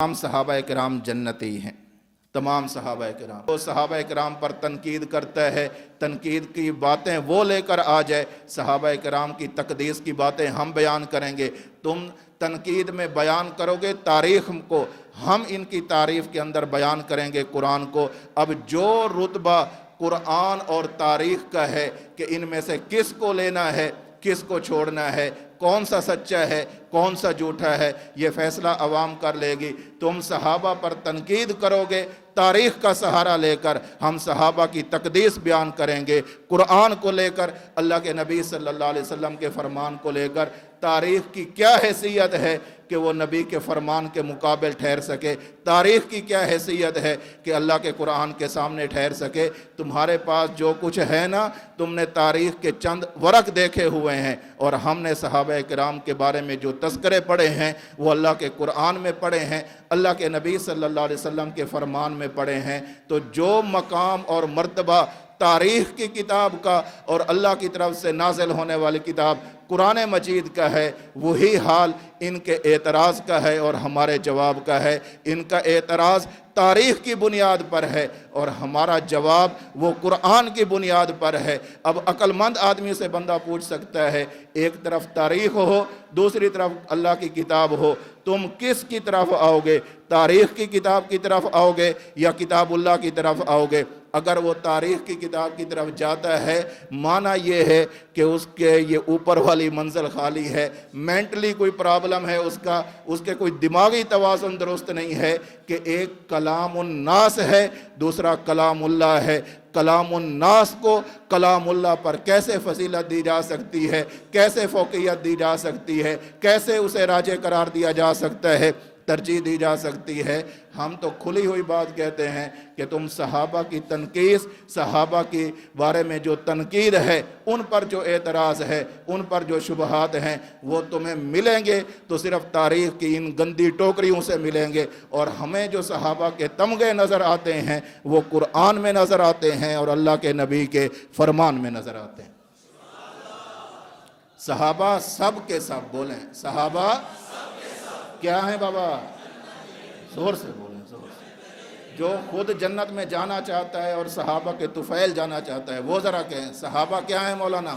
تمام صحابہ کرام جنتی ہیں، تمام صحابہ کرام۔ وہ صحابہ کرام پر تنقید کرتا ہے، تنقید کی باتیں وہ لے کر آ جائے، صحابہ کرام کی تقدیس کی باتیں ہم بیان کریں گے، تم تنقید میں بیان کرو گے تاریخ کو، ہم ان کی تعریف کے اندر بیان کریں گے قرآن کو۔ اب جو رتبہ قرآن اور تاریخ کا ہے کہ ان میں سے کس کو لینا ہے، کس کو چھوڑنا ہے، کون سا سچا ہے، کون سا جھوٹا ہے، یہ فیصلہ عوام کر لے گی۔ تم صحابہ پر تنقید کرو گے تاریخ کا سہارا لے کر، ہم صحابہ کی تقدیس بیان کریں گے قرآن کو لے کر، اللہ کے نبی صلی اللہ علیہ وسلم کے فرمان کو لے کر۔ تاریخ کی کیا حیثیت ہے کہ وہ نبی کے فرمان کے مقابل ٹھہر سکے، تاریخ کی کیا حیثیت ہے کہ اللہ کے قرآن کے سامنے ٹھہر سکے۔ تمہارے پاس جو کچھ ہے نا، تم نے تاریخ کے چند ورق دیکھے ہوئے ہیں، اور ہم نے صحابہ کرام کے بارے میں جو تذکرے پڑھے ہیں وہ اللہ کے قرآن میں پڑھے ہیں، اللہ کے نبی صلی اللہ علیہ وسلم کے فرمان میں پڑھے ہیں۔ تو جو مقام اور مرتبہ تاریخ کی کتاب کا اور اللہ کی طرف سے نازل ہونے والی کتاب قرآن مجید کا ہے، وہی حال ان کے اعتراض کا ہے اور ہمارے جواب کا ہے۔ ان کا اعتراض تاریخ کی بنیاد پر ہے اور ہمارا جواب وہ قرآن کی بنیاد پر ہے۔ اب عقل مند آدمی سے بندہ پوچھ سکتا ہے، ایک طرف تاریخ ہو، دوسری طرف اللہ کی کتاب ہو، تم کس کی طرف آؤ گے؟ تاریخ کی کتاب کی طرف آؤ گے یا کتاب اللہ کی طرف آؤ گے؟ اگر وہ تاریخ کی کتاب کی طرف جاتا ہے، معنی یہ ہے کہ اس کے یہ اوپر والی منزل خالی ہے، مینٹلی کوئی پرابلم ہے، اس کے کوئی دماغی توازن درست نہیں ہے کہ ایک کلام الناس ہے، دوسرا کلام اللہ ہے۔ کلام الناس کو کلام اللہ پر کیسے فضیلت دی جا سکتی ہے، کیسے فوقیت دی جا سکتی ہے، کیسے اسے راجع قرار دیا جا سکتا ہے، ترجیح دی جا سکتی ہے؟ ہم تو کھلی ہوئی بات کہتے ہیں کہ تم صحابہ کی تنقید، صحابہ کے بارے میں جو تنقید ہے، ان پر جو اعتراض ہے، ان پر جو شبہات ہیں، وہ تمہیں ملیں گے تو صرف تاریخ کی ان گندی ٹوکریوں سے ملیں گے، اور ہمیں جو صحابہ کے تمغے نظر آتے ہیں وہ قرآن میں نظر آتے ہیں اور اللہ کے نبی کے فرمان میں نظر آتے ہیں۔ صحابہ سب کے سب، بولیں صحابہ کیا ہیں بابا؟ زور سے بولیں، زور سے۔ جو خود جنت میں جانا چاہتا ہے اور صحابہ کے طفیل جانا چاہتا ہے، وہ ذرا کہیں صحابہ کیا ہیں مولانا؟